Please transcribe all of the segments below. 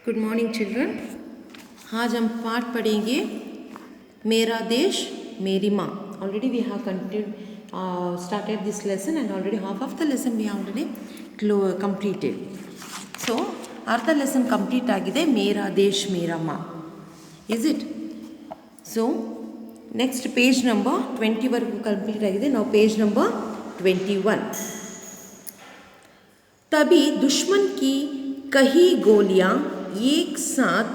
Good morning children. आज हम पाठ पढ़ेंगे मेरा देश मेरी माँ. Already we have started this lesson and already half of the lesson we have already completed. So अर्ध lesson complete आಗಿದೆ मेरा देश मेरा माँ. Is it? So next page number 20 वರೆಗೂ complete आಗಿದೆ. Now page number 21. तभी दुश्मन की कही गोलियां एक साथ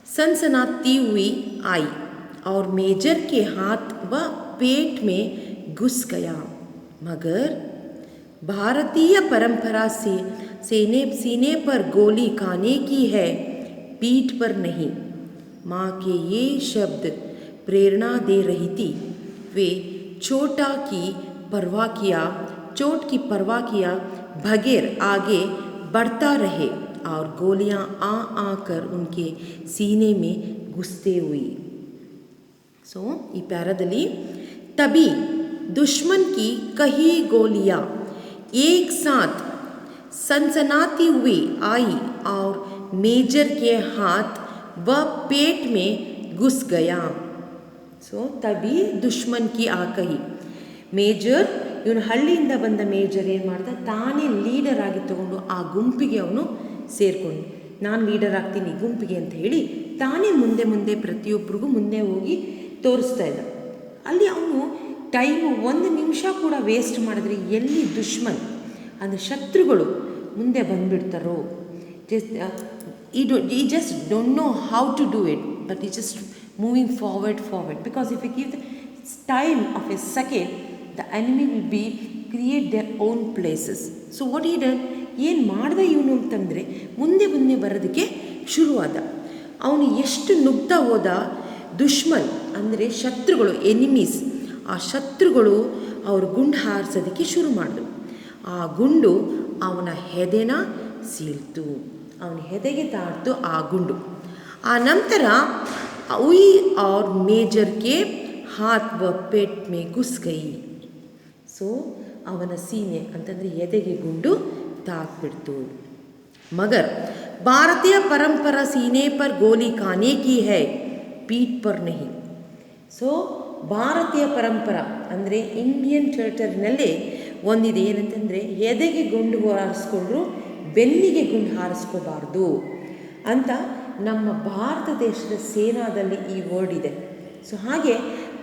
सनसनाती हुई आई और मेजर के हाथ व पेट में घुस गया, मगर भारतीय परंपरा से सीने पर गोली खाने की है, पीठ पर नहीं. माँ के ये शब्द प्रेरणा दे रही थी. वे चोट की परवाह किया बगैर आगे बढ़ता रहे और गोलियां आकर उनके सीने में घुसते हुई. सो ಈ ಪ್ಯಾರಾದಲ್ಲಿ तभी दुश्मन की कही गोलियां एक साथ सनसनाती हुई आई और मेजर के हाथ व पेट में घुस गया. सो तभी दुश्मन की आ कही. ಮೇಜರ್ ಇವನು ಹಳ್ಳಿಯಿಂದ ಬಂದ ಮೇಜರ್ ಏನು ಮಾಡ್ದ, ತಾನೇ ಲೀಡರ್ ಆಗಿ ತಗೊಂಡು ಆ ಗುಂಪಿಗೆ ಅವನು ಸೇರಿಕೊಂಡು, ನಾನು ಲೀಡರ್ ಆಗ್ತೀನಿ ಗುಂಪಿಗೆ ಅಂತ ಹೇಳಿ ತಾನೇ ಮುಂದೆ ಪ್ರತಿಯೊಬ್ಬರಿಗೂ ಮುಂದೆ ಹೋಗಿ ತೋರಿಸ್ತಾ ಇದ್ದ. ಅಲ್ಲಿ ಅವನು ಟೈಮು ಒಂದು ನಿಮಿಷ ಕೂಡ ವೇಸ್ಟ್ ಮಾಡಿದ್ರೆ ಎಲ್ಲಿ ದುಶ್ಮನ್ ಅಂದರೆ ಶತ್ರುಗಳು ಮುಂದೆ ಬಂದುಬಿಡ್ತಾರೋ. He just don't know how to do it, but he just moving forward because if you give the time of a second, the enemy will be create their own places. So what he done, ಏನು ಮಾಡ್ದ ಇವನು ಅಂತಂದರೆ ಮುಂದೆ ಬರೋದಕ್ಕೆ ಶುರುವಾದ. ಅವನು ಎಷ್ಟು ನುಗ್ತಾ ಹೋದ, ದುಶ್ಮನ್ ಅಂದರೆ ಶತ್ರುಗಳು, ಎನಿಮೀಸ್, ಆ ಶತ್ರುಗಳು ಅವರು ಗುಂಡು ಹಾರಿಸೋದಕ್ಕೆ ಶುರು ಮಾಡಿದ್ರು. ಆ ಗುಂಡು ಅವನ ಹೆದೆನ ಸೀಳ್ತು, ಅವನ ಹೆದೆಗೆ ತಾಡ್ತು ಆ ಗುಂಡು. ಆ ನಂತರ ಉಯಿ और मेजर के हाथ व पेट में घुस गई. ಸೊ ಅವನ ಸೀನೆ ಅಂತಂದರೆ ಎದೆಗೆ ಗುಂಡು ತಾಕ್ಬಿಡ್ತು. ಮಗರ್ ಭಾರತೀಯ ಪರಂಪರಾ ಸೀನೆ ಪರ್ ಗೋಲಿ ಖಾನೆ ಕಿ ಹೈ, ಪೀಠ್ ಪರ್ ನಹಿ. ಸೊ ಭಾರತೀಯ ಪರಂಪರಾ ಅಂದರೆ ಇಂಡಿಯನ್ ಟೆರಿಟರಿನಲ್ಲೇ ಒಂದಿದೆ, ಏನಂತಂದರೆ ಎದೆಗೆ ಗುಂಡು ಹಾರಿಸ್ಕೊಂಡ್ರು ಬೆನ್ನಿಗೆ ಗುಂಡು ಹಾರಿಸ್ಕೋಬಾರ್ದು ಅಂತ ನಮ್ಮ ಭಾರತ ದೇಶದ ಸೇನಾದಲ್ಲಿ ಈ ವರ್ಡ್ ಇದೆ. ಸೊ ಹಾಗೆ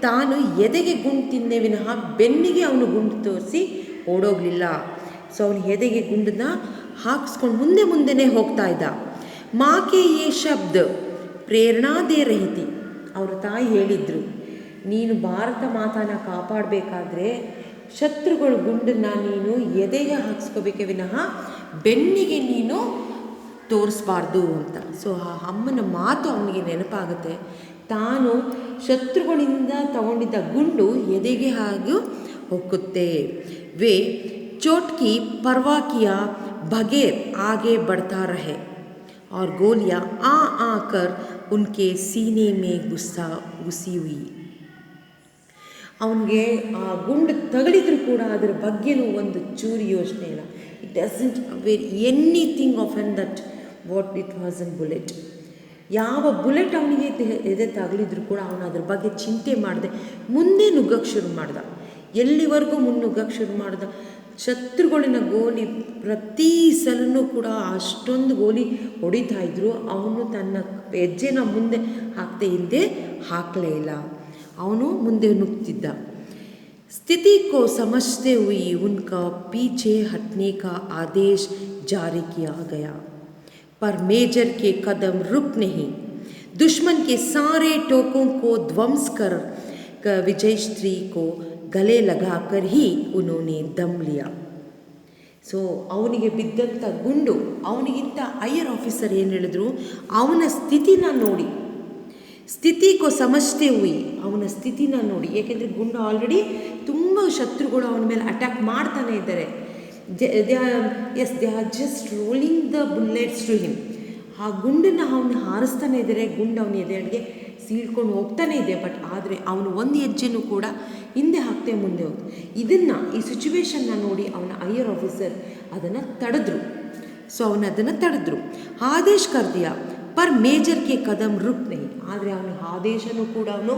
ತಾನು ಎದೆಗೆ ಗುಂಡು ತಿಂದೆ ವಿನಃ ಬೆನ್ನಿಗೆ ಅವನು ಗುಂಡು ತೋರಿಸಿ ಓಡೋಗಲಿಲ್ಲ. ಸೊ ಅವನು ಎದೆಗೆ ಗುಂಡನ್ನ ಹಾಕಿಸ್ಕೊಂಡು ಮುಂದೆನೇ ಹೋಗ್ತಾ ಇದ್ದ. ಮಾಕೆ ಯೇ ಶಬ್ದ ಪ್ರೇರಣಾ ದೇ ರಹಿತಿ. ಅವರ ತಾಯಿ ಹೇಳಿದ್ರು, ನೀನು ಭಾರತ ಮಾತಾನ ಕಾಪಾಡಬೇಕಾದ್ರೆ ಶತ್ರುಗಳ ಗುಂಡನ್ನು ನೀನು ಎದೆಗೆ ಹಾಕಿಸ್ಕೋಬೇಕೆ ವಿನಃ ಬೆನ್ನಿಗೆ ನೀನು ತೋರಿಸ್ಬಾರ್ದು ಅಂತ. ಸೊ ಆ ಅಮ್ಮನ ಮಾತು ಅವನಿಗೆ ನೆನಪಾಗುತ್ತೆ. ತಾನು ಶತ್ರುಗಳಿಂದ ತಗೊಂಡಿದ್ದ ಗುಂಡು ಎದೆಗೆ ಹಾಗೂ ಹೋಗುತ್ತೆ. ವೇ चोट की परवाह किया बगैर आगे बढ़ता रहे और गोलियां आकर उनके सीने में घुसी हुई. ಅವನಿಗೆ ಆ ಗುಂಡು ತಗಲಿದ್ರು ಕೂಡ ಅದರ ಬಗ್ಗೆನೂ ಒಂದು ಚೂರಿ ಯೋಚನೆ ಇಲ್ಲ. It doesn't wear anything of an that what it was an bullet. ಯಾವ ಬುಲೆಟ್ ಅವನಿಗೆ ಎದೆ ತಗಲಿದ್ರು ಕೂಡ ಅವನು ಅದ್ರ ಬಗ್ಗೆ ಚಿಂತೆ ಮಾಡದೆ ಮುಂದೆ ನುಗ್ಗಕ್ಕೆ ಶುರು ಮಾಡ್ದ. ಎಲ್ಲಿವರೆಗೂ ಮುನ್ನುಗ್ಗಕ್ಕೆ ಶುರು ಮಾಡ್ದ, ಶತ್ರುಗಳಿನ ಗೋಲಿ ಪ್ರತಿ ಸಲನೂ ಕೂಡ ಅಷ್ಟೊಂದು ಗೋಲಿ ಹೊಡಿತಾ ಇದ್ರು. ಅವನು ತನ್ನ ಹೆಜ್ಜೆನ ಮುಂದೆ ಹಾಕ್ತೆ ಹಿಂದೆ ಹಾಕಲೇ ಇಲ್ಲ, ಅವನು ಮುಂದೆ ನುಗ್ತಿದ್ದ. स्थिति को समझते हुए उनका पीछे हटने का आदेश जारी किया गया, पर मेजर के कदम रुक नहीं. दुश्मन के सारे टोकों को ध्वंस कर विजयश्री को गले लगाकर ही उन्होंने दम लिया. ಸೊ ಅವನಿಗೆ ಬಿದ್ದಂಥ ಗುಂಡು, ಅವನಿಗಿಂತ ಹೈಯರ್ ಆಫೀಸರ್ ಏನು ಹೇಳಿದ್ರು, ಅವನ ಸ್ಥಿತಿನ ನೋಡಿ, ಸ್ಥಿತಿಗೋ ಸಮಜ್ತೆ ಹುಯಿ, ಅವನ ಸ್ಥಿತಿನ ನೋಡಿ. ಏಕೆಂದರೆ ಗುಂಡು ಆಲ್ರೆಡಿ ತುಂಬ ಶತ್ರುಗಳು ಅವನ ಮೇಲೆ ಅಟ್ಯಾಕ್ ಮಾಡ್ತಾನೆ ಇದ್ದಾರೆ. They are just rolling the bullets to him. ಆ ಗುಂಡನ್ನು ಅವನು ಹಾರಿಸ್ತಾನೆ ಇದ್ದಾರೆ, ಗುಂಡು ಅವನ ಎದೆಗೆ ಸೀಳ್ಕೊಂಡು ಹೋಗ್ತಾನೆ ಇದೆ. ಬಟ್ ಆದರೆ ಅವನು ಒಂದು ಹೆಜ್ಜೆನೂ ಕೂಡ ಹಿಂದೆ ಹಾಕ್ತೆ ಮುಂದೆ ಹೋಗ್ತು. ಈ ಸಿಚುವೇಶನ್ನ ನೋಡಿ ಅವನ ಹೈಯರ್ ಆಫೀಸರ್ ಅದನ್ನು ತಡೆದ್ರು. ಸೊ ಅವನು ಅದನ್ನು ತಡೆದ್ರು. ಆದೇಶ್ ಕರ್ದಿಯ ಪರ್ ಮೇಜರ್ಗೆ ಕದಂ ರುಕ್ ನಹಿ, ಆದರೆ ಅವನು ಆದೇಶನೂ ಕೂಡ ಅವನು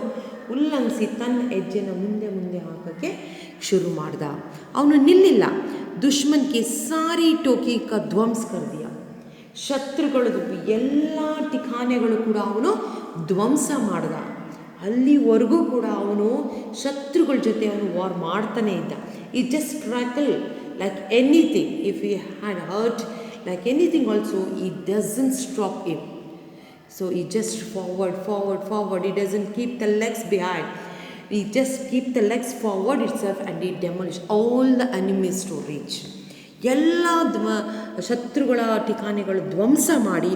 ಉಲ್ಲಂಘಿಸಿ ತನ್ನ ಹೆಜ್ಜೆನ ಮುಂದೆ ಮುಂದೆ ಹಾಕೋಕ್ಕೆ ಶುರು ಮಾಡ್ದ. ಅವನು ನಿಲ್ಲಿಲ್ಲ. ದುಶ್ಮನ್ಗೆ ಸಾರಿ ಟೋಕಿ ಕ ಧ್ವಂಸ ಕರ್ದಿಯ, ಶತ್ರುಗಳದ್ದು ಎಲ್ಲ ಠಿಕಾನೆಗಳು ಕೂಡ ಅವನು ಧ್ವಂಸ ಮಾಡ್ದ. ಅಲ್ಲಿವರೆಗೂ ಕೂಡ ಅವನು ಶತ್ರುಗಳ ಜೊತೆ ಅವನು ವಾರ್ ಮಾಡ್ತಾನೆ ಇದ್ದ. He just struggle like anything, if you had hurt like anything also, he doesn't stop him. So he just forward. He doesn't keep the legs behind. He just keep the legs forward itself and he demolish all the enemies to reach. ಎಲ್ಲ ಶತ್ರುಗಳ ಠಿಕಾನೆಗಳು ಧ್ವಂಸ ಮಾಡಿ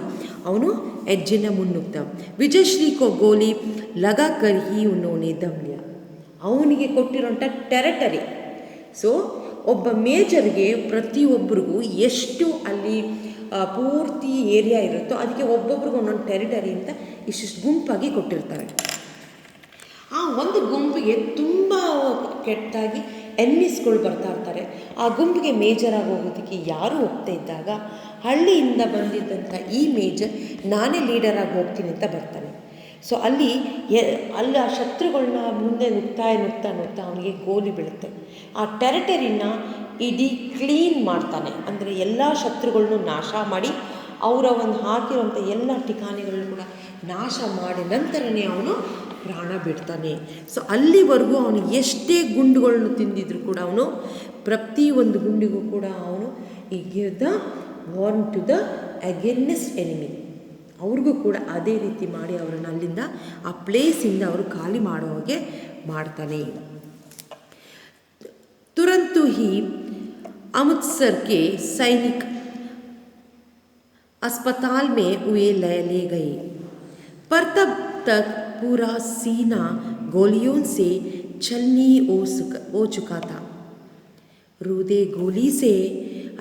ಅವನು ಹೆಜ್ಜೆನ ಮುನ್ನುಗ್ತ. ವಿಜಯಶ್ರೀ ಕೋ ಗೋಲಿ ಲಗಾ ಕರ್ ಹಿ ಉನ್ನೋನೆ ದಮ್ ಲಿಯಾ, ಅವನಿಗೆ ಕೊಟ್ಟಿರೋಂಥ territory. So ಒಬ್ಬ ಮೇಜರ್ಗೆ ಪ್ರತಿಯೊಬ್ಬರಿಗೂ ಎಷ್ಟು ಅಲ್ಲಿ ಪೂರ್ತಿ ಏರಿಯಾ ಇರುತ್ತೋ ಅದಕ್ಕೆ ಒಬ್ಬೊಬ್ರಿಗೂ ಒಂದೊಂದು ಟೆರಿಟರಿ ಅಂತ ಇಷ್ಟಿಷ್ಟು ಗುಂಪಾಗಿ ಕೊಟ್ಟಿರ್ತಾರೆ. ಆ ಒಂದು ಗುಂಪಿಗೆ ತುಂಬ ಕೆಟ್ಟಾಗಿ ಎನ್ಮಿಸ್ಗಳು ಬರ್ತಾ ಇರ್ತಾರೆ. ಆ ಗುಂಪಿಗೆ ಮೇಜರಾಗಿ ಹೋಗೋದಕ್ಕೆ ಯಾರೂ ಹೋಗ್ತಾ ಇದ್ದಾಗ ಹಳ್ಳಿಯಿಂದ ಬಂದಿದ್ದಂಥ ಈ ಮೇಜರ್ ನಾನೇ ಲೀಡರಾಗಿ ಹೋಗ್ತೀನಿ ಅಂತ ಬರ್ತಾನೆ. ಸೊ ಅಲ್ಲಿ ಆ ಶತ್ರುಗಳನ್ನ ಮುಂದೆ ನುಗ್ತಾ ಅವನಿಗೆ ಗೋಲಿ ಬೀಳುತ್ತೆ. ಆ ಟೆರಿಟರಿನ ಇಡೀ ಕ್ಲೀನ್ ಮಾಡ್ತಾನೆ, ಅಂದರೆ ಎಲ್ಲ ಶತ್ರುಗಳನ್ನೂ ನಾಶ ಮಾಡಿ ಅವರ ಒಂದು ಹಾಕಿರೋಂಥ ಎಲ್ಲ ಠಿಕಾನೆಗಳನ್ನು ಕೂಡ ನಾಶ ಮಾಡಿ ನಂತರನೇ ಅವನು ಪ್ರಾಣ ಬಿಡ್ತಾನೆ. ಸೊ ಅಲ್ಲಿವರೆಗೂ ಅವನು ಎಷ್ಟೇ ಗುಂಡುಗಳನ್ನು ತಿಂದಿದ್ರು ಕೂಡ ಅವನು ಪ್ರತಿಯೊಂದು ಗುಂಡಿಗೂ ಕೂಡ ಅವನು ಈ give the warn to the against enemy, ಅವ್ರಿಗೂ ಕೂಡ ಅದೇ ರೀತಿ ಮಾಡಿ ಅವರನ್ನು ಅಲ್ಲಿಂದ ಆ ಪ್ಲೇಸಿಂದ ಅವರು ಖಾಲಿ ಮಾಡೋ ಹಾಗೆ ಮಾಡ್ತಾನೆ. तुरंत ही अमृतसर के सैनिक अस्पताल में वे ले गए, पर तब तक पूरा सीना गोलियों से छलनी हो चुका था. रूदे गोली से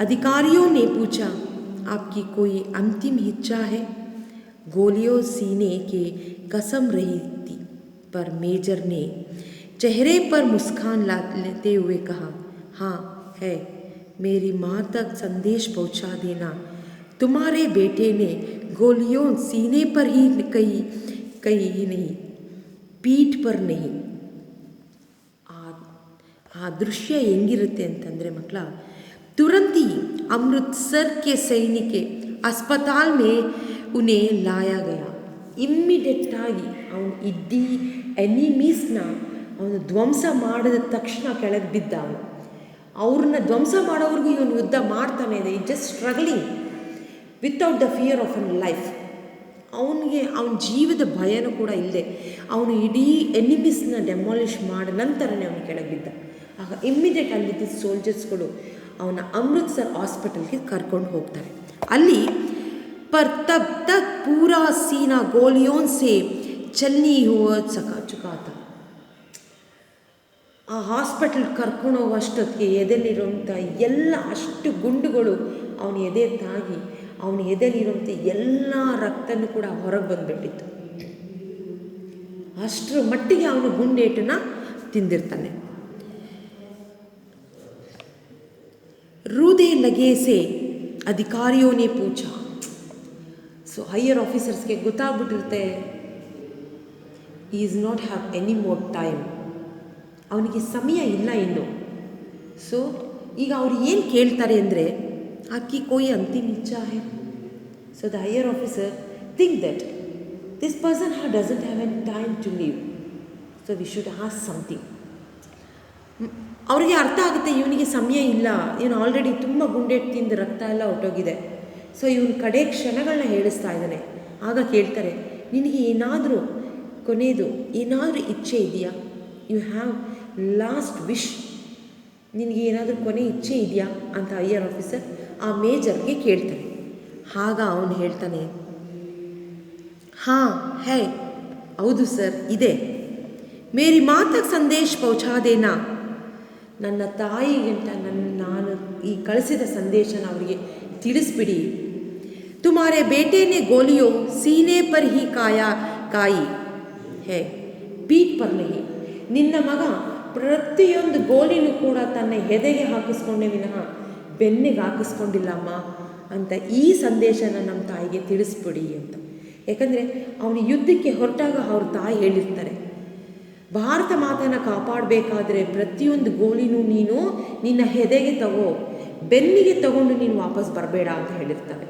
अधिकारियों ने पूछा, आपकी कोई अंतिम इच्छा है? गोलियों सीने के कसम रही थी, पर मेजर ने चेहरे पर मुस्कान लेते हुए कहा, हाँ है, मेरी माँ तक संदेश पहुँचा देना. तुम्हारे बेटे ने गोलियों सीने पर ही कही नहीं, पीठ पर नहीं. ಆ ದೃಶ್ಯ ಹೆಂಗಿರುತ್ತೆ ಅಂತಂದರೆ ಮಕ್ಕಳ, तुरंत ही अमृतसर के सैनिक अस्पताल में उन्हें लाया गया. ಇಮ್ಮಿಡಿಯೇಟಾಗಿ ಅವನು ಇಡೀ ಎನಿಮೀಸ್ನ ಅವನು ಧ್ವಂಸ ಮಾಡಿದ ತಕ್ಷಣ ಕೆಳಗೆ ಬಿದ್ದ. ಅವ್ರನ್ನ ಧ್ವಂಸ ಮಾಡೋವ್ರಿಗೂ ಇವನು ಯುದ್ಧ ಮಾಡ್ತಾನೆ ಇದೆ. ಈ just struggling without the fear of an life. ಅವನಿಗೆ ಅವನ ಜೀವದ ಭಯನೂ ಕೂಡ ಇಲ್ಲದೆ ಅವನು ಇಡೀ ಎನಿಮೀಸ್ನ ಡೆಮಾಲಿಷ್ ಮಾಡಿದ ನಂತರನೇ ಅವನು ಕೆಳಗೆ ಬಿದ್ದ. ಆಗ ಇಮ್ಮಿಡಿಯೇಟ್ ಅಲ್ಲಿದ್ದ ಸೋಲ್ಜರ್ಸ್ಗಳು ಅವನ ಅಮೃತ್ಸರ್ ಹಾಸ್ಪಿಟಲ್ಗೆ ಕರ್ಕೊಂಡು ಹೋಗ್ತಾರೆ. ಅಲ್ಲಿ पर तब तक पूरा सीना गोलियों से चलनी हुआ चुका था. ಆ ಹಾಸ್ಪಿಟಲ್ ಕರ್ಕೊಂಡು ಹೋಗೋಷ್ಟೊತ್ತಿಗೆ ಎದೆಲಿರೋಂಥ ಎಲ್ಲ ಅಷ್ಟು ಗುಂಡುಗಳು ಅವನ ಎದೆ ತಾಗಿ ಅವನ ಎದೆಲಿರೋಂಥ ಎಲ್ಲ ರಕ್ತನೂ ಕೂಡ ಹೊರಗೆ ಬಂದುಬಿಟ್ಟಿತ್ತು. ಅಷ್ಟರ ಮಟ್ಟಿಗೆ ಅವನು ಗುಂಡೇಟನ್ನ ತಿಂದಿರ್ತಾನೆ. ರೂದೆ ಲಗೆ ಸೆ ಅಧಿಕಾರಿಯೋ ನೇ ಪೂಛ. ಸೊ ಹೈಯರ್ ಆಫೀಸರ್ಸ್ಗೆ ಗೊತ್ತಾಗ್ಬಿಟ್ಟಿರುತ್ತೆ, is not have any more time, ಅವನಿಗೆ ಸಮಯ ಇಲ್ಲ ಇನ್ನು. ಸೊ ಈಗ ಅವ್ರು ಏನು ಕೇಳ್ತಾರೆ ಅಂದರೆ, ಆಕಿ ಕೋಯಿ ಅಂತಿಮ ಇಚ್ಛಾ ಹೈ. So the higher officer think that this person doesn't have an time to leave, so we should ask something. ಅವರಿಗೆ ಅರ್ಥ ಆಗುತ್ತೆ, ಇವನಿಗೆ ಸಮಯ ಇಲ್ಲ, ಇವನು ಆಲ್ರೆಡಿ ತುಂಬ ಗುಂಡೇಟು ತಿಂದು ರಕ್ತ ಎಲ್ಲ ಹೊಟ್ಟೋಗಿದೆ. ಸೊ ಇವನು ಕಡೆ ಕ್ಷಣಗಳನ್ನ ಹೇಳಿಸ್ತಾ ಇದ್ದಾನೆ. ಆಗ ಕೇಳ್ತಾರೆ, ನಿನಗೆ ಏನಾದರೂ ಕೊನೆಯದು ಏನಾದರೂ ಇಚ್ಛೆ ಇದೆಯಾ? ಯು ಹ್ಯಾವ್ ಲಾಸ್ಟ್ ವಿಶ್, ನಿನಗೆ ಏನಾದರೂ ಕೊನೆ ಇಚ್ಛೆ ಇದೆಯಾ ಅಂತ ಹೈಯರ್ ಆಫೀಸರ್ ಆ ಮೇಜರ್ಗೆ ಕೇಳ್ತಾನೆ. ಆಗ ಅವನು ಹೇಳ್ತಾನೆ, ಹಾಂ ಹೇ, ಹೌದು ಸರ್ ಇದೆ. ಮೇರಿ ಮಾತಕ್ಕೆ ಸಂದೇಶ ಪೌಚಾದೇನಾ, ನನ್ನ ತಾಯಿಗಿಂತ ನಾನು ಈ ಕಳಿಸಿದ ಸಂದೇಶನ ಅವರಿಗೆ ತಿಳಿಸ್ಬಿಡಿ. ತುಮಾರೆ ಬೇಟೆನೆ ಗೋಲಿಯೋ ಸೀನೆ ಪರ್ ಹಿ ಕಾಯಿ ಹೇ, ಪೀಠ್ ಪರ್ ನಹಿ. ನಿನ್ನ ಮಗ ಪ್ರತಿಯೊಂದು ಗೋಲಿನೂ ಕೂಡ ತನ್ನ ಎದೆಗೆ ಹಾಕಿಸ್ಕೊಂಡೇ ವಿನಃ ಬೆನ್ನಿಗೆ ಹಾಕಿಸ್ಕೊಂಡಿಲ್ಲಮ್ಮ ಅಂತ ಈ ಸಂದೇಶನ ನಮ್ಮ ತಾಯಿಗೆ ತಿಳಿಸ್ಬಿಡಿ ಅಂತ. ಯಾಕಂದರೆ ಅವನು ಯುದ್ಧಕ್ಕೆ ಹೊರಟಾಗ ಅವ್ರ ತಾಯಿ ಹೇಳಿರ್ತಾರೆ, ಭಾರತ ಮಾತನ್ನ ಕಾಪಾಡಬೇಕಾದ್ರೆ ಪ್ರತಿಯೊಂದು ಗೋಲಿನೂ ನೀನು ನಿನ್ನ ಹೆದೆಗೆ ತಗೋ, ಬೆನ್ನಿಗೆ ತಗೊಂಡು ನೀನು ವಾಪಸ್ ಬರಬೇಡ ಅಂತ ಹೇಳಿರ್ತಾರೆ.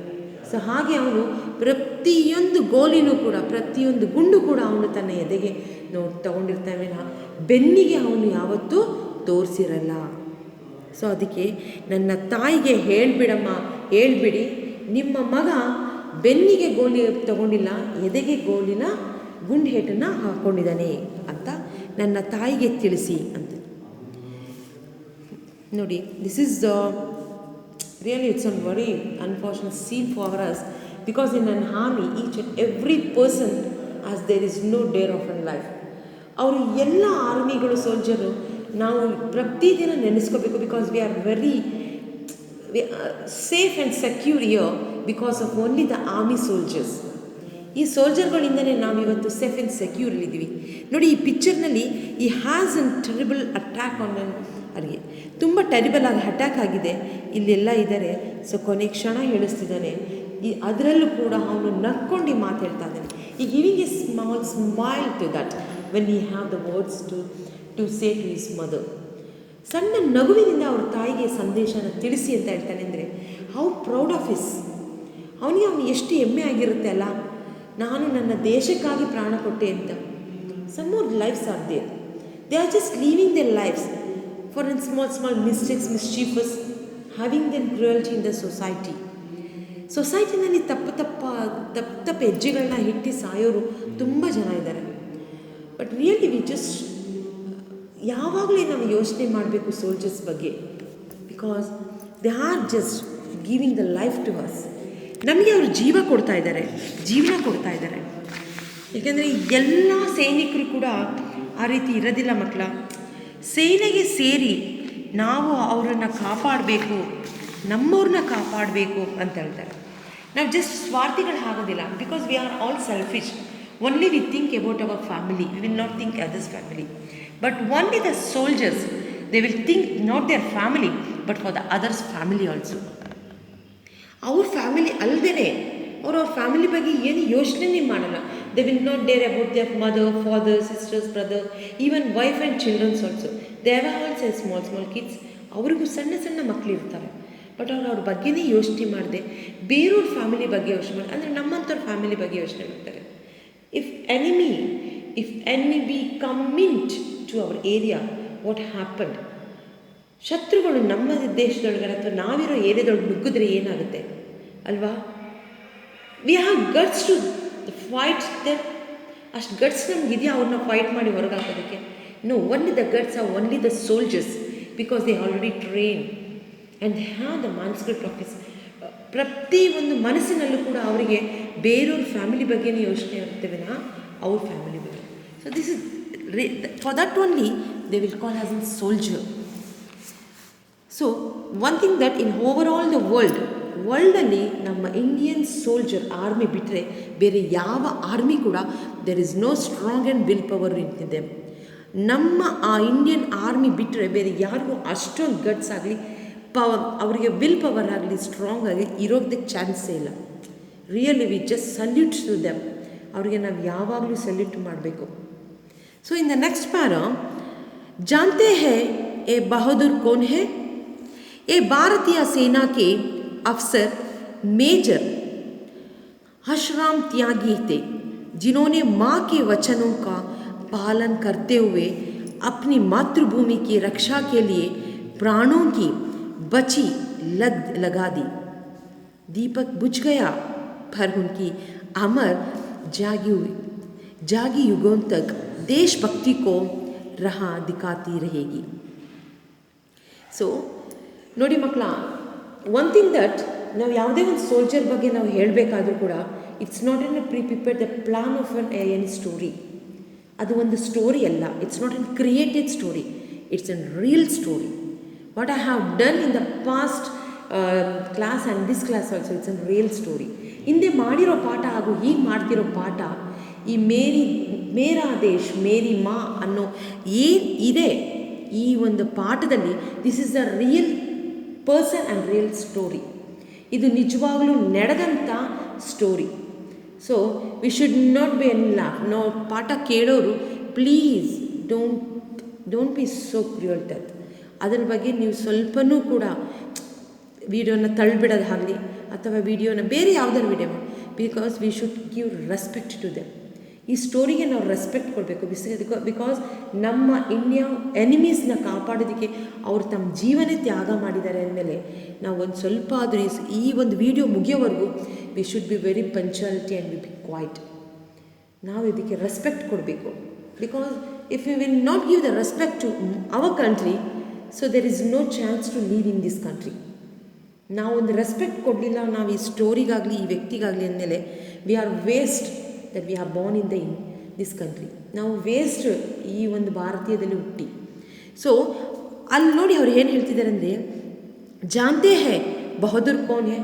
ಸೊ ಹಾಗೆ ಅವನು ಪ್ರತಿಯೊಂದು ಗೋಲಿನೂ ಕೂಡ, ಪ್ರತಿಯೊಂದು ಗುಂಡು ಕೂಡ ಅವನು ತನ್ನ ಎದೆಗೆ ತಗೊಂಡಿರ್ತಾನೆ, ಬೆನ್ನಿಗೆ ಅವನು ಯಾವತ್ತೂ ತೋರಿಸಿರಲ್ಲ. ಸೊ ಅದಕ್ಕೆ ನನ್ನ ತಾಯಿಗೆ ಹೇಳ್ಬಿಡಿ, ನಿಮ್ಮ ಮಗ ಬೆನ್ನಿಗೆ ಗೋಲಿ ತಗೊಂಡಿಲ್ಲ, ಎದೆಗೆ ಗೋಲಿನ ಗುಂಡು ಹೇಟನ್ನು ಹಾಕ್ಕೊಂಡಿದ್ದಾನೆ ಅಂತ ನನ್ನ ತಾಯಿಗೆ ತಿಳಿಸಿ ಅಂತ. ನೋಡಿ, this is really it's a very unfortunate scene for us, because in an army each and every person, as there is no day off in life, ಅವರು ಎಲ್ಲ ಆರ್ಮಿಗಳು ಸೋಲ್ಜರು ನಾವು ಪ್ರತಿದಿನ ನೆನೆಸ್ಕೋಬೇಕು. Because we are very safe and secure here because of only the army soldiers. ಈ ಸೋಲ್ಜರ್ಗಳಿಂದಲೇ ನಾವಿವತ್ತು safe and ಸೆಕ್ಯೂರಲ್ಲಿದ್ದೀವಿ. ನೋಡಿ, ಈ ಪಿಕ್ಚರ್ನಲ್ಲಿ ಈ has an terrible attack on ಅವರಿಗೆ ತುಂಬ ಟೆರಿಬಲ್ ಆಗಿ ಅಟ್ಯಾಕ್ ಆಗಿದೆ, ಇಲ್ಲೆಲ್ಲ ಇದ್ದಾರೆ. ಸೊ ಕೊನೆ ಕ್ಷಣ ಹೇಳಿಸ್ತಿದ್ದಾನೆ, ಅದರಲ್ಲೂ ಕೂಡ ಅವನು ನಕ್ಕೊಂಡು ಮಾತು ಹೇಳ್ತಾ ಇದ್ದಾನೆ. ಈ giving a small smile to that when he have the words to say to his mother. ಸಣ್ಣ ನಗುವಿನಿಂದ ಅವ್ರ ತಾಯಿಗೆ ಸಂದೇಶನ ತಿಳಿಸಿ ಅಂತ ಹೇಳ್ತಾನೆ. ಅಂದರೆ ಹೌ ಪ್ರೌಡ್ ಆಫ್ ಹಿಸ್, ಅವನು ಎಷ್ಟು ಹೆಮ್ಮೆ ಆಗಿರುತ್ತೆ ಅಲ್ಲ, ನಾನು ನನ್ನ ದೇಶಕ್ಕಾಗಿ ಪ್ರಾಣ ಕೊಟ್ಟೆ ಅಂತ. Some more lifes are there, they are just leaving their lifes for in small mistakes, mischievous, having them cruelty in the society. ಸೊಸೈಟಿನಲ್ಲಿ ತಪ್ಪು ಹೆಜ್ಜೆಗಳನ್ನ ಇಟ್ಟು ಸಾಯೋರು ತುಂಬ ಜನ ಇದ್ದಾರೆ. ಬಟ್ ರಿಯಲಿ ವಿ ಜಸ್ಟ್ ಯಾವಾಗಲೇ ನಾವು ಯೋಚನೆ ಮಾಡಬೇಕು ಸೋಲ್ಜರ್ಸ್ ಬಗ್ಗೆ, because they are just giving the life to us. ನಮಗೆ ಅವರು ಜೀವನ ಕೊಡ್ತಾ ಇದ್ದಾರೆ. ಏಕೆಂದರೆ ಎಲ್ಲ ಸೈನಿಕರು ಕೂಡ ಆ ರೀತಿ ಇರೋದಿಲ್ಲ ಮಕ್ಕಳ. ಸೇನೆಗೆ ಸೇರಿ ನಾವು ಅವರನ್ನು ಕಾಪಾಡಬೇಕು, ನಮ್ಮವ್ರನ್ನ ಕಾಪಾಡಬೇಕು ಅಂತ ಹೇಳ್ತಾರೆ. ನಾವು ಜಸ್ಟ್ ಸ್ವಾರ್ಥಿಗಳು ಆಗೋದಿಲ್ಲ, because we are all selfish. Only we think about our family, we will not think others family. But only the soldiers, they will think not their family but for the others family also. ಅವ್ರ family ಅಲ್ಲದೇ ಅವ್ರ family ಬಗ್ಗೆ ಏನು ಯೋಚನೆ ಮಾಡಲ್ಲ. They will not dare about their mother, father, sisters, brother, even wife and childrens also. They have also small kids. ಅವ್ರಿಗೂ ಸಣ್ಣ ಮಕ್ಕಳು ಇರ್ತಾರೆ. ಬಟ್ ಅವ್ರ ಬಗ್ಗೆನೇ ಯೋಚನೆ ಮಾಡಿದೆ ಬೇರೆಯವ್ರ ಫ್ಯಾಮಿಲಿ ಬಗ್ಗೆ ಯೋಚನೆ ಮಾಡಿ, ಅಂದರೆ ನಮ್ಮಂಥವ್ರ ಫ್ಯಾಮಿಲಿ ಬಗ್ಗೆ ಯೋಚನೆ ಮಾಡ್ತಾರೆ. If enemy come to our area, what happened? ಶತ್ರುಗಳು ನಮ್ಮ ದೇಶದೊಳಗಡೆ ಅಥವಾ ನಾವಿರೋ ಏರಿಯಾದೊಳಗೆ ನುಗ್ಗಿದ್ರೆ ಏನಾಗುತ್ತೆ ಅಲ್ವಾ? We have guts to fight them. ಅಷ್ಟು ಗಟ್ಸ್ ನಮಗಿದೆಯಾ ಅವ್ರನ್ನ ಫೈಟ್ ಮಾಡಿ ಹೊರಗೆ ಹಾಕೋದಕ್ಕೆ? No, only the guts are only the soldiers, because they already train and they have the manuscript of his. ಪ್ರತಿ ಒಂದು ಮನಸ್ಸಿನಲ್ಲೂ ಕೂಡ ಅವರಿಗೆ ಬೇರೆಯವ್ರ ಫ್ಯಾಮಿಲಿ ಬಗ್ಗೆನೇ ಯೋಚನೆ ಇರ್ತೇವೆ, ಅವ್ರ ಫ್ಯಾಮಿಲಿ ಬಗ್ಗೆ. So this is for that only they will call as an soldier. So one thing that in over all the ವರ್ಲ್ಡಲ್ಲಿ ನಮ್ಮ ಇಂಡಿಯನ್ ಸೋಲ್ಜರ್ ಆರ್ಮಿ ಬಿಟ್ಟರೆ ಬೇರೆ ಯಾವ ಆರ್ಮಿ ಕೂಡ there is no strong and will power in. ನಮ್ಮ ಆ Indian army ಬಿಟ್ಟರೆ ಬೇರೆ ಯಾರಿಗೂ ಅಷ್ಟೊಂದು ಗಟ್ಸ್ ಆಗಲಿ ಅವರಿಗೆ ವಿಲ್ ಪವರ್ ಆಗಲಿ ಸ್ಟ್ರಾಂಗ್ ಆಗಿ ಇರೋದಕ್ಕೆ ಚಾನ್ಸೇ ಇಲ್ಲ. Really we just salute to them. ಅವರಿಗೆ ನಾವು ಯಾವಾಗಲೂ ಸಲ್ಯೂಟ್ ಮಾಡಬೇಕು. So in the next para, जानते हैं ये बहादुर कौन है? ये भारतीय सेना के अफसर मेजर हशराम त्यागी थे, जिन्होंने माँ के वचनों का पालन करते हुए अपनी मातृभूमि की रक्षा के लिए प्राणों की बची लगा दी. दीपक बुझ गया पर उनकी अमर जागी युगों तक देशभक्ति को राह दिखाती रहेगी. ಸೊ ನೋಡಿ ಮಕ್ಕಳ, ಒನ್ ಥಿಂಗ್ ದಟ್ ನಾವು ಯಾವುದೇ ಒಂದು ಸೋಲ್ಜರ್ ಬಗ್ಗೆ ನಾವು ಹೇಳಬೇಕಾದ್ರೂ ಕೂಡ it's not an prepared the plan of any story. ಅದು ಒಂದು ಸ್ಟೋರಿ ಅಲ್ಲ. It's not an created story, it's an real story. What I have done in the past class and this class also it's an real story. ಹಿಂದೆ ಮಾಡಿರೋ ಪಾಠ ಹಾಗೂ ಹೀಗೆ ಮಾಡ್ತಿರೋ ಪಾಠ, ಈ ಮೇರಾ ದೇಶ್ ಮೇರಿ ಮಾ ಅನ್ನೋ ಏನು ಇದೆ ಈ ಒಂದು ಪಾಠದಲ್ಲಿ, this is the real person and real story. ಇದು ನಿಜವಾಗ್ಲೂ ನಡೆದಂಥ story. So we should not be an laugh. ನಾವು ಪಾಠ ಕೇಳೋರು please don't be so cruel death. ಅದ್ರ ಬಗ್ಗೆ ನೀವು ಸ್ವಲ್ಪನೂ ಕೂಡ ವಿಡಿಯೋನ ತಳ್ಳಿಬಿಡೋದು ಆಗಲಿ ಅಥವಾ ವಿಡಿಯೋನ ಬೇರೆ ಯಾವುದಾದ್ರು video, because we should give respect to them. ಈ ಸ್ಟೋರಿಗೆ ನಾವು ರೆಸ್ಪೆಕ್ಟ್ ಕೊಡಬೇಕು. ಬಿಕಾಸ್ ನಮ್ಮ ಇಂಡಿಯಾ ಎನಿಮೀಸ್ನ ಕಾಪಾಡೋದಕ್ಕೆ ಅವ್ರು ತಮ್ಮ ಜೀವನೇ ತ್ಯಾಗ ಮಾಡಿದ್ದಾರೆ ಅಂದಮೇಲೆ ನಾವು ಒಂದು ಸ್ವಲ್ಪ ಆದರೂ ಈ ಒಂದು ವಿಡಿಯೋ ಮುಗಿಯೋವರೆಗೂ we should be very punctuality and be quiet. ನಾವು ಇದಕ್ಕೆ ರೆಸ್ಪೆಕ್ಟ್ ಕೊಡಬೇಕು. Because if you will not give the respect to our country, so there is no chance to leave in this country. ನಾವೊಂದು respect ಕೊಡಲಿಲ್ಲ ನಾವು ಈ ಸ್ಟೋರಿಗಾಗಲಿ ಈ ವ್ಯಕ್ತಿಗಾಗಲಿ ಅಂದಮೇಲೆ we are waste that we are born in this country. ನಾವು waste ಈ ಒಂದು ಭಾರತೀಯದಲ್ಲಿ ಹುಟ್ಟಿ. ಸೊ ಅಲ್ಲಿ ನೋಡಿ ಅವ್ರು ಏನು ಹೇಳ್ತಿದ್ದಾರೆ ಅಂದರೆ, ಜಾನ್ತೆ ಹೇ ಬಹದ್ದೂರ್ ಕೌನ್ ಹೇ,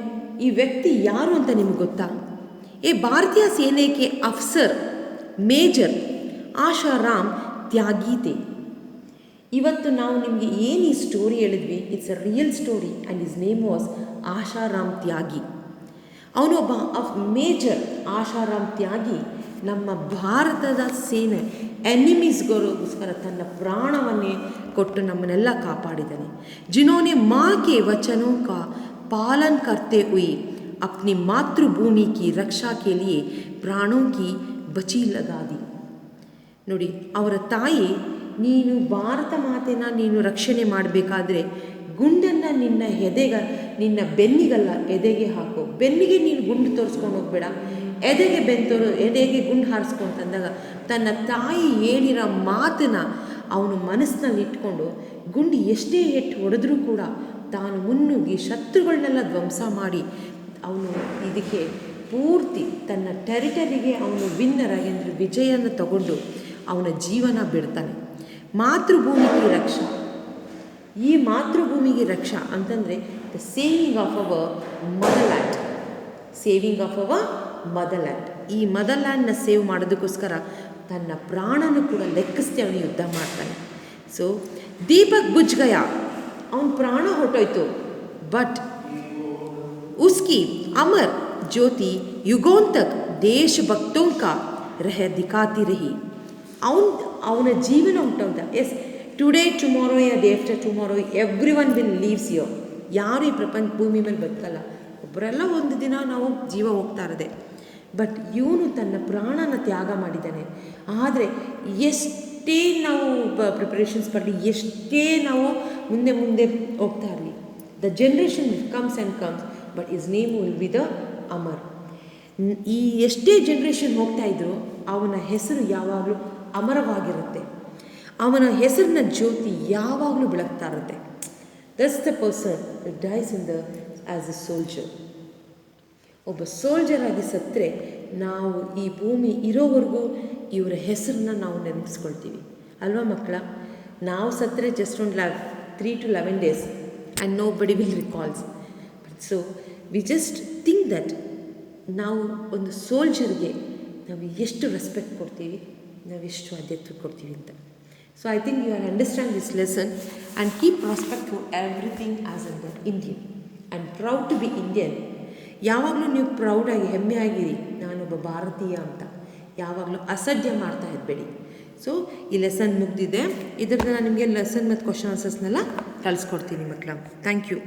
ಈ ವ್ಯಕ್ತಿ ಯಾರು ಅಂತ ನಿಮ್ಗೆ ಗೊತ್ತಾ? ಏ ಭಾರತೀಯ ಸೇನೆಗೆ ಅಫ್ಸರ್ ಮೇಜರ್ ಆಶಾರಾಮ್ ತ್ಯಾಗೀತೆ. ಇವತ್ತು ನಾವು ನಿಮಗೆ ಏನು ಈ ಸ್ಟೋರಿ ಹೇಳಿದ್ವಿ, it's a real story and his name was Asharam Tyagi. ಅವನೊಬ್ಬ ಮೇಜರ್ ಆಶಾರಾಮ್ ತ್ಯಾಗಿ ನಮ್ಮ ಭಾರತದ ಸೇನೆ ಎನಿಮೀಸ್ಗೋಸ್ಕರ ತನ್ನ ಪ್ರಾಣವನ್ನೇ ಕೊಟ್ಟು ನಮ್ಮನ್ನೆಲ್ಲ ಕಾಪಾಡಿದ್ದಾನೆ. ಜಿನೋನೆ ಮಾ ಕೆ ವಚನೋ ಕಾ ಪಾಲನ್ ಕರ್ತೆ ಹುಯಿ ಅಪ್ನಿ ಮಾತೃಭೂಮಿ ಕಿ ರಕ್ಷಾ ಕೆ ಲಿಯೆ ಪ್ರಾಣೋ ಕಿ ಬಚಿ ಲಗಾ ದಿ. ನೋಡಿ, ಅವರ ತಾಯಿ, ನೀನು ಭಾರತ ಮಾತೆನ ನೀನು ರಕ್ಷಣೆ ಮಾಡಬೇಕಾದ್ರೆ ಗುಂಡನ್ನು ನಿನ್ನ ಬೆನ್ನಿಗಲ್ಲ ಎದೆಗೆ ಹಾಕು. ಬೆನ್ನಿಗೆ ನೀನು ಗುಂಡು ತೋರಿಸ್ಕೊಂಡು ಹೋಗ್ಬೇಡ, ಎದೆಗೆ ಗುಂಡು ಹಾರಿಸ್ಕೊಂತಂದಾಗ ತನ್ನ ತಾಯಿ ಹೇಳಿರೋ ಮಾತನ್ನ ಅವನು ಮನಸ್ಸಿನಲ್ಲಿ ಇಟ್ಕೊಂಡು ಗುಂಡು ಎಷ್ಟೇ ಹೊಡೆದ್ರೂ ಕೂಡ ತಾನು ಮುನ್ನುಗ್ಗಿ ಶತ್ರುಗಳನ್ನೆಲ್ಲ ಧ್ವಂಸ ಮಾಡಿ ಅವನು ಇದಕ್ಕೆ ಪೂರ್ತಿ ತನ್ನ ಟೆರಿಟರಿಗೆ ಅವನು ವಿನ್ನರಾಗಿ ಅಂದರೆ ವಿಜಯನ ತಗೊಂಡು ಅವನ ಜೀವನ ಬಿಡ್ತಾನೆ. ಮಾತೃಭೂಮಿಗೆ ರಕ್ಷಾ, ಈ ಮಾತೃಭೂಮಿಗೆ ರಕ್ಷಾ ಅಂತಂದರೆ the saving of our motherland, saving of our motherland. ಈ ಮದರ್ಲ್ಯಾಂಡ್ನ ಸೇವ್ ಮಾಡೋದಕ್ಕೋಸ್ಕರ ತನ್ನ ಪ್ರಾಣನೂ ಕೂಡ ಲೆಕ್ಕಿಸ್ತಿ ಅವನು ಯುದ್ಧ ಮಾಡ್ತಾನೆ. ಸೊ ದೀಪಕ್ ಬುಜ್ ಗಯಾ, ಅವನ ಪ್ರಾಣ ಹೊರಟೋಯ್ತು, ಬಟ್ ಉಸ್ಕಿ ಅಮರ್ ಜ್ಯೋತಿ ಯುಗೋನ್ ತಕ್ ದೇಶಭಕ್ತೋಂ ಕಾ ರಹ ದಿಖಾತಿ ರಹಿ. ಅವನ ಜೀವನ ಹೊಂಟೋಗ್ದ. ಎಸ್, ಟುಡೇ ಟುಮಾರೋ ಯಾ day after tomorrow every one will leaves here. ಯಾರು ಈ ಪ್ರಪಂಚ ಭೂಮಿ ಮೇಲೆ ಬದುಕಲ್ಲ, ಒಬ್ಬರೆಲ್ಲ ಒಂದು ದಿನ ನಾವು ಜೀವ ಹೋಗ್ತಾ ಇರೋದೆ. ಬಟ್ ಇವನು ತನ್ನ ಪ್ರಾಣನ ತ್ಯಾಗ ಮಾಡಿದ್ದಾನೆ. ಆದರೆ ಎಷ್ಟೇ ನಾವು ಪ್ರಿಪ್ರೇಷನ್ಸ್ ಪಡಲಿ, ಎಷ್ಟೇ ನಾವು ಮುಂದೆ ಹೋಗ್ತಾ ಇರಲಿ, the generation comes and comes, but is name will be the Amar. ಈ ಎಷ್ಟೇ ಜನ್ರೇಷನ್ ಹೋಗ್ತಾ ಇದ್ರು ಅವನ ಹೆಸರು ಯಾವಾಗಲೂ ಅಮರವಾಗಿರುತ್ತೆ. ಅವನ ಹೆಸರಿನ ಜ್ಯೋತಿ ಯಾವಾಗಲೂ ಬೆಳಗ್ತಾ ಇರುತ್ತೆ. That's the person dies in as a soldier. ಒಬ್ಬ ಸೋಲ್ಜರಾಗಿ ಸತ್ತರೆ ನಾವು ಈ ಭೂಮಿ ಇರೋವರೆಗೂ ಇವರ ಹೆಸರನ್ನ ನಾವು ನೆನಪಿಸ್ಕೊಳ್ತೀವಿ ಅಲ್ವಾ ಮಕ್ಕಳ? ನಾವು ಸತ್ತರೆ ಜಸ್ಟ್ ಒಂದು 3 to 11 days ಆ್ಯಂಡ್ ನೋ ಬಡಿ will ರಿಕಾಲ್ಸ್. So we just think that ನಾವು ಒಂದು ಸೋಲ್ಜರ್ಗೆ ನಾವು ಎಷ್ಟು ರೆಸ್ಪೆಕ್ಟ್ ಕೊಡ್ತೀವಿ, ನಾವು ಎಷ್ಟು ಆದ್ಯತೆ ಕೊಡ್ತೀವಿ ಅಂತ. So I think you are understand this lesson and keep respect for everything as an Indian and proud to be Indian. ಯಾವಾಗಲೂ ನೀವು ಪ್ರೌಡಾಗಿ ಹೆಮ್ಮೆ ಆಗಿರಿ, ನಾನೊಬ್ಬ ಭಾರತೀಯ ಅಂತ. ಯಾವಾಗಲೂ ಅಸಡ್ಡೆ ಮಾಡ್ತಾ ಇರಬೇಡಿ. ಸೊ ಈ ಲೆಸನ್ ಮುಗಿದಿದೆ. ಇದರಿಂದ ನಾನು ನಿಮಗೆ ಲೆಸನ್ ಮತ್ತು ಕ್ವಶನ್ ಆನ್ಸರ್ಸ್ನೆಲ್ಲ ಕಳಿಸ್ಕೊಡ್ತೀನಿ ಮಕ್ಕಳ. Thank you.